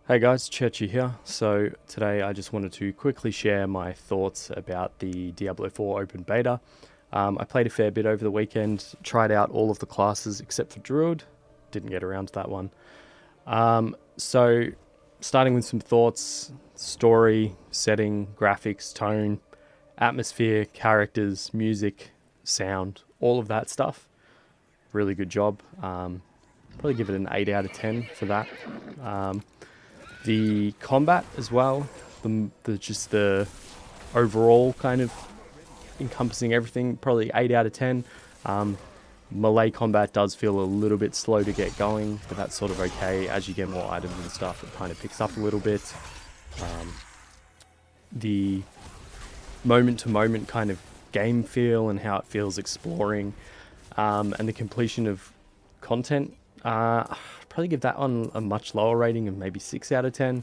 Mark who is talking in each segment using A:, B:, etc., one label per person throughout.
A: Hey guys, Churchy here. So today I just wanted to quickly share my thoughts about the Diablo 4 open beta. I played a fair bit over the weekend, tried out all of the classes except for Druid. Didn't get around to that one. So starting with some thoughts, story, setting, graphics, tone, atmosphere, characters, music, sound, all of that stuff. Really good job. Probably give it an 8 out of 10 for that. The combat as well, the overall kind of encompassing everything, probably 8 out of 10. Melee combat does feel a little bit slow to get going, but that's sort of okay. As you get more items and stuff, it kind of picks up a little bit. The moment to moment kind of game feel and how it feels exploring, and the completion of content. Probably give that one a much lower rating of maybe 6 out of 10.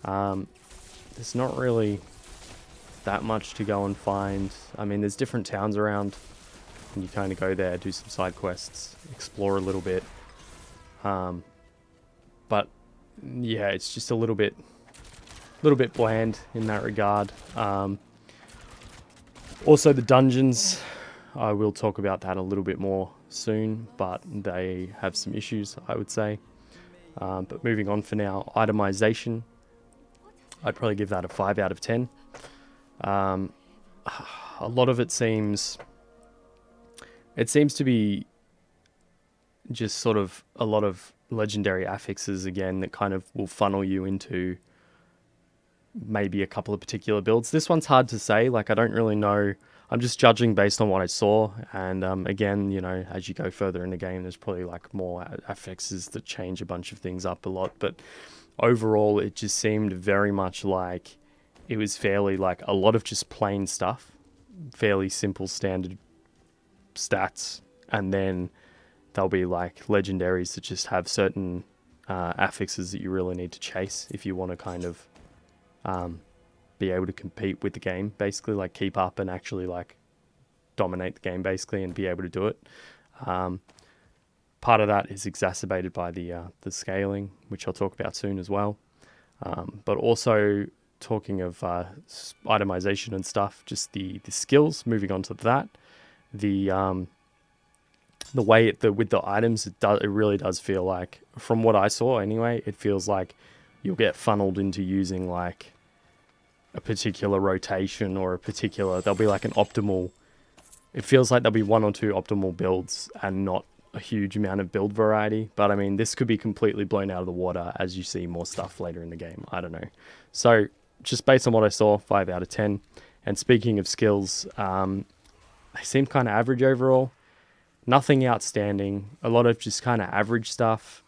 A: There's not really that much to go and find. I mean, there's different towns around, and you kind of go there, do some side quests, explore a little bit. But yeah, it's just a little bit bland in that regard. Also, the dungeons, I will talk about that a little bit more soon, but they have some issues, I would say. But moving on for now, itemization, I'd probably give that a 5 out of 10. A lot of it seems to be just sort of a lot of legendary affixes again that kind of will funnel you into maybe a couple of particular builds. This one's hard to say, like I don't really know. I'm just judging based on what I saw, and again, you know, as you go further in the game, there's probably like more affixes that change a bunch of things up a lot, but overall it just seemed very much like it was fairly like a lot of just plain stuff, fairly simple standard stats, and then there'll be like legendaries that just have certain affixes that you really need to chase if you want to kind of be able to compete with the game, basically, like keep up and actually like dominate the game basically and be able to do it. Part of that is exacerbated by the scaling, which I'll talk about soon as well. But also talking of itemization and stuff, just the skills. Moving on to that, the way with the items, it really does feel like, from what I saw anyway, it feels like you'll get funneled into using like a particular rotation or there'll be like an optimal, it feels like there'll be one or two optimal builds and not a huge amount of build variety. But I mean, this could be completely blown out of the water as you see more stuff later in the game. I don't know. So just based on what I saw, 5 out of 10. And speaking of skills, they seem kind of average overall. Nothing outstanding. A lot of just kind of average stuff.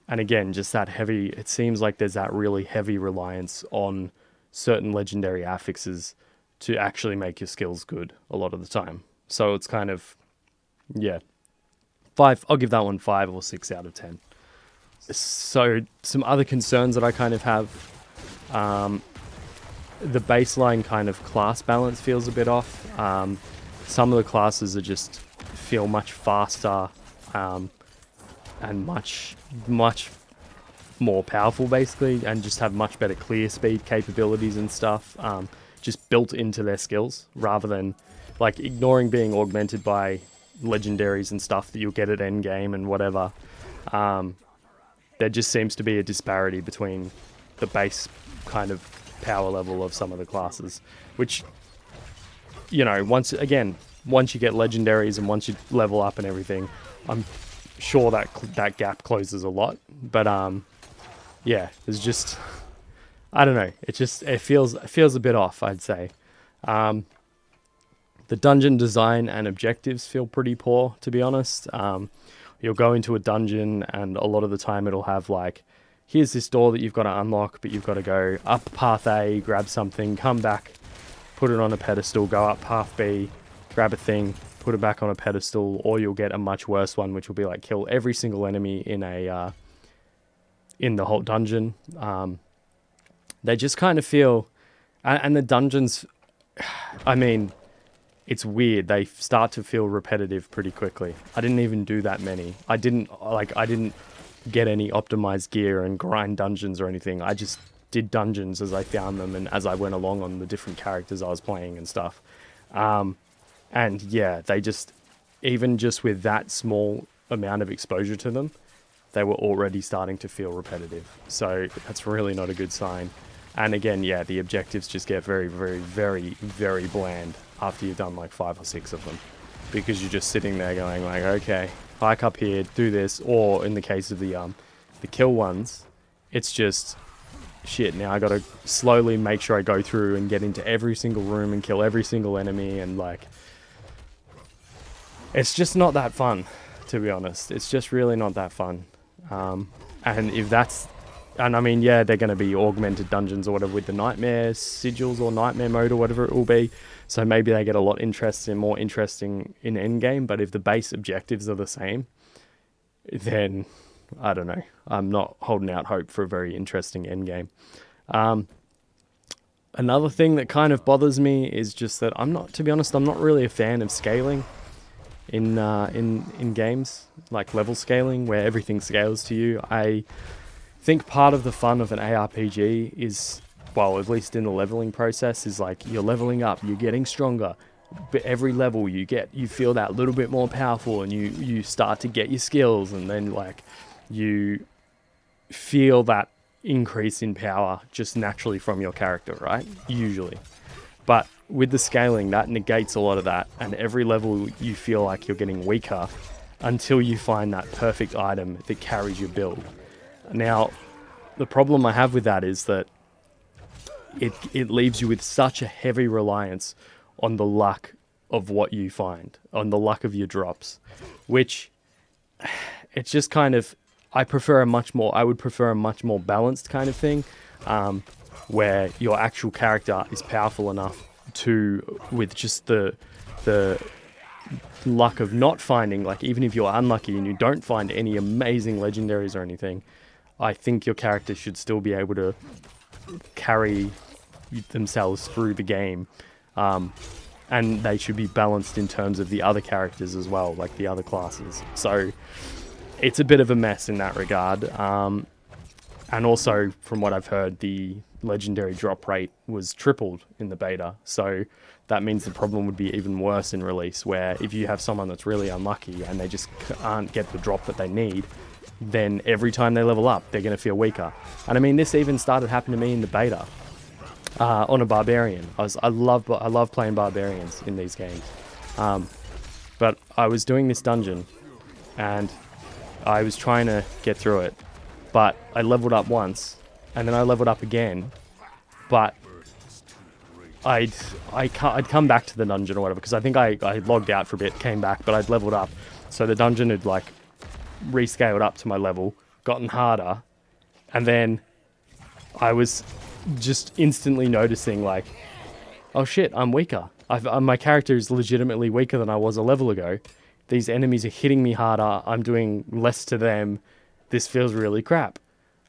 A: And again, just that heavy, it seems like there's that really heavy reliance on certain legendary affixes to actually make your skills good a lot of the time. So it's kind of, yeah, 5. I'll give that one 5 or 6 out of 10. So some other concerns that I kind of have, the baseline kind of class balance feels a bit off. Some of the classes are just feel much faster, and much more powerful basically, and just have much better clear speed capabilities and stuff, just built into their skills, rather than like ignoring being augmented by legendaries and stuff that you'll get at endgame and whatever. There just seems to be a disparity between the base kind of power level of some of the classes, which, you know, once you get legendaries and once you level up and everything, I'm sure that gap closes a lot. But yeah, it's just, I don't know. It feels a bit off, I'd say. The dungeon design and objectives feel pretty poor, to be honest. You'll go into a dungeon and a lot of the time it'll have like, here's this door that you've got to unlock, but you've got to go up path A, grab something, come back, put it on a pedestal, go up path B, grab a thing, put it back on a pedestal, or you'll get a much worse one, which will be like kill every single enemy in the whole dungeon. They just kind of feel, and the dungeons, I mean, it's weird. They start to feel repetitive pretty quickly. I didn't even do that many. I didn't get any optimized gear and grind dungeons or anything. I just did dungeons as I found them and as I went along on the different characters I was playing and stuff. And yeah, they just, even just with that small amount of exposure to them, they were already starting to feel repetitive. So that's really not a good sign. And again, yeah, the objectives just get very, very, very, very bland after you've done like 5 or 6 of them. Because you're just sitting there going like, okay, hike up here, do this. Or in the case of the kill ones, it's just, shit, now I gotta slowly make sure I go through and get into every single room and kill every single enemy, and like, it's just not that fun, to be honest. It's just really not that fun. And if that's, and I mean, yeah, they're going to be augmented dungeons or whatever with the nightmare sigils or nightmare mode or whatever it will be. So maybe they get a lot more interesting in endgame. But if the base objectives are the same, then I don't know. I'm not holding out hope for a very interesting endgame. Another thing that kind of bothers me is just that to be honest, I'm not really a fan of scaling in games, like level scaling where everything scales to you. I think part of the fun of an ARPG is, well, at least in the leveling process, is like you're leveling up, you're getting stronger. But every level you feel that little bit more powerful, and you start to get your skills, and then like you feel that increase in power just naturally from your character, right? Usually. But with the scaling, that negates a lot of that, and every level you feel like you're getting weaker until you find that perfect item that carries your build. Now, the problem I have with that is that it leaves you with such a heavy reliance on the luck of what you find, on the luck of your drops, which it's just kind of, I would prefer a much more balanced kind of thing, where your actual character is powerful enough to, with just the luck of not finding, like even if you're unlucky and you don't find any amazing legendaries or anything, I think your character should still be able to carry themselves through the game. And they should be balanced in terms of the other characters as well, like the other classes. So it's a bit of a mess in that regard. And also, from what I've heard, the legendary drop rate was tripled in the beta. So that means the problem would be even worse in release, where if you have someone that's really unlucky and they just can't get the drop that they need, then every time they level up, they're going to feel weaker. And I mean, this even started happening to me in the beta. On a Barbarian. I love playing Barbarians in these games. But I was doing this dungeon and I was trying to get through it, but I leveled up once and then I leveled up again, but I'd come back to the dungeon or whatever, because I think I logged out for a bit, came back, but I'd leveled up. So the dungeon had like rescaled up to my level, gotten harder, and then I was just instantly noticing like, oh shit, I'm weaker. My character is legitimately weaker than I was a level ago. These enemies are hitting me harder. I'm doing less to them. This feels really crap.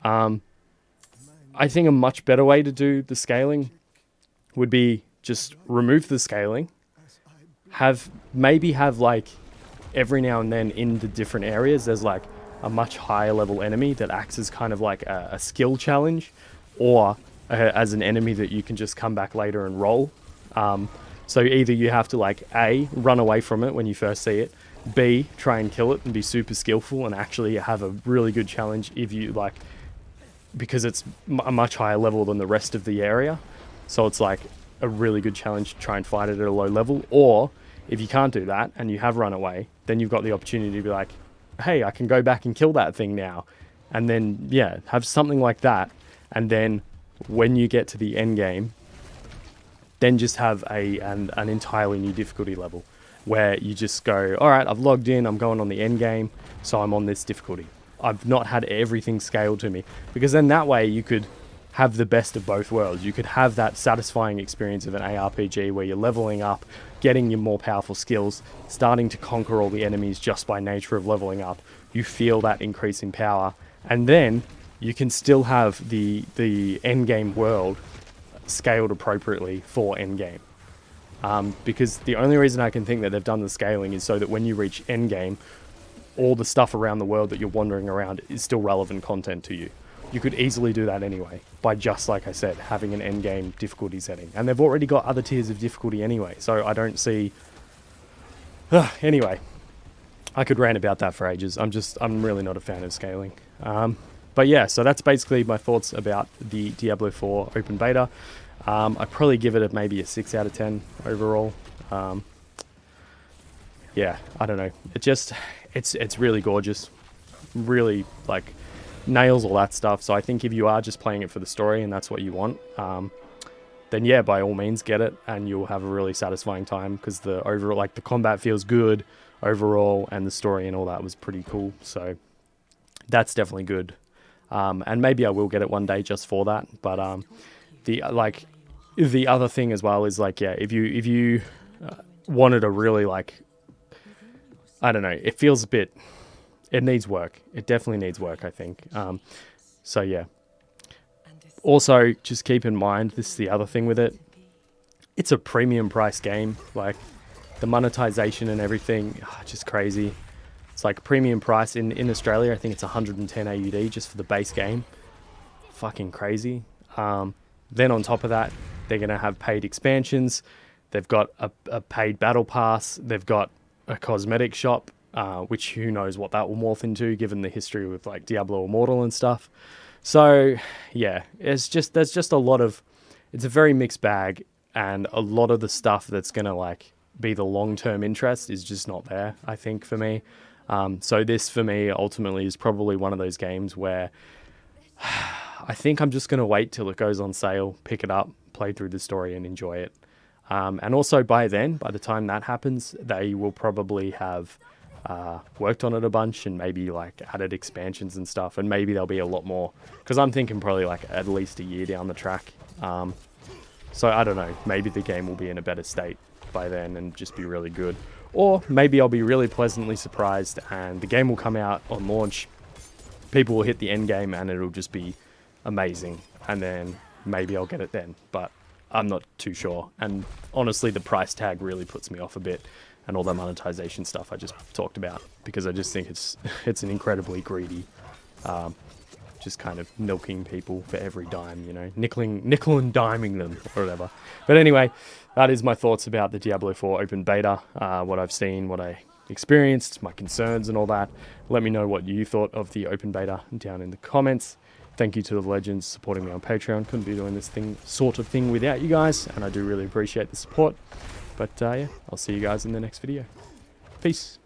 A: I think a much better way to do the scaling would be just remove the scaling. Maybe have like every now and then in the different areas, there's like a much higher level enemy that acts as kind of like a skill challenge, or as an enemy that you can just come back later and roll. So either you have to like A, run away from it when you first see it, B, try and kill it and be super skillful and actually have a really good challenge if you like, because it's a much higher level than the rest of the area. So it's like a really good challenge to try and fight it at a low level. Or if you can't do that and you have run away, then you've got the opportunity to be like, hey, I can go back and kill that thing now. And then, yeah, have something like that. And then when you get to the end game, then just have an entirely new difficulty level where you just go, all right, I've logged in, I'm going on the end game, so I'm on this difficulty. I've not had everything scaled to me, because then that way you could have the best of both worlds. You could have that satisfying experience of an ARPG where you're leveling up, getting your more powerful skills, starting to conquer all the enemies just by nature of leveling up. You feel that increase in power, and then you can still have the endgame world scaled appropriately for endgame. Because the only reason I can think that they've done the scaling is so that when you reach endgame, all the stuff around the world that you're wandering around is still relevant content to you. You could easily do that anyway, by just, like I said, having an endgame difficulty setting. And they've already got other tiers of difficulty anyway, so I don't see... anyway, I could rant about that for ages. I'm really not a fan of scaling. But yeah, so that's basically my thoughts about the Diablo 4 open beta. I'd probably give it maybe a 6 out of 10 overall. Yeah, I don't know. It's really gorgeous. Really, like, nails all that stuff. So I think if you are just playing it for the story and that's what you want, then yeah, by all means get it, and you'll have a really satisfying time, because the overall, like, the combat feels good overall, and the story and all that was pretty cool. So that's definitely good. And maybe I will get it one day just for that. But the other thing as well is, like, yeah, if you wanted a really, like, I don't know, it feels a bit, it needs work. It definitely needs work, I think. So yeah. Also, just keep in mind, this is the other thing with it. It's a premium price game. Like, the monetization and everything, just crazy. It's like premium price in Australia. I think it's 110 AUD just for the base game. Fucking crazy. Then on top of that, they're going to have paid expansions. They've got a paid battle pass. They've got a cosmetic shop, which who knows what that will morph into, given the history with, like, Diablo Immortal and stuff. So yeah, there's just a lot of, it's a very mixed bag, and a lot of the stuff that's going to, like, be the long-term interest is just not there, I think, for me. So this, for me, ultimately is probably one of those games where I think I'm just going to wait till it goes on sale, pick it up, play through the story and enjoy it. And also by the time that happens, they will probably have worked on it a bunch and maybe, like, added expansions and stuff, and maybe there'll be a lot more, because I'm thinking probably, like, at least a year down the track. So I don't know, maybe the game will be in a better state by then and just be really good. Or maybe I'll be really pleasantly surprised and the game will come out on launch, people will hit the end game and it'll just be amazing, and then maybe I'll get it then, but I'm not too sure. And honestly, the price tag really puts me off a bit, and all the monetization stuff I just talked about, because I just think it's an incredibly greedy, just kind of milking people for every dime, you know, nickel and diming them or whatever. But anyway, that is my thoughts about the Diablo 4 open beta, what I've seen, what I experienced, my concerns and all that. Let me know what you thought of the open beta down in the comments. Thank you to the legends supporting me on Patreon. Couldn't be doing this sort of thing without you guys, and I do really appreciate the support. But yeah, I'll see you guys in the next video. Peace.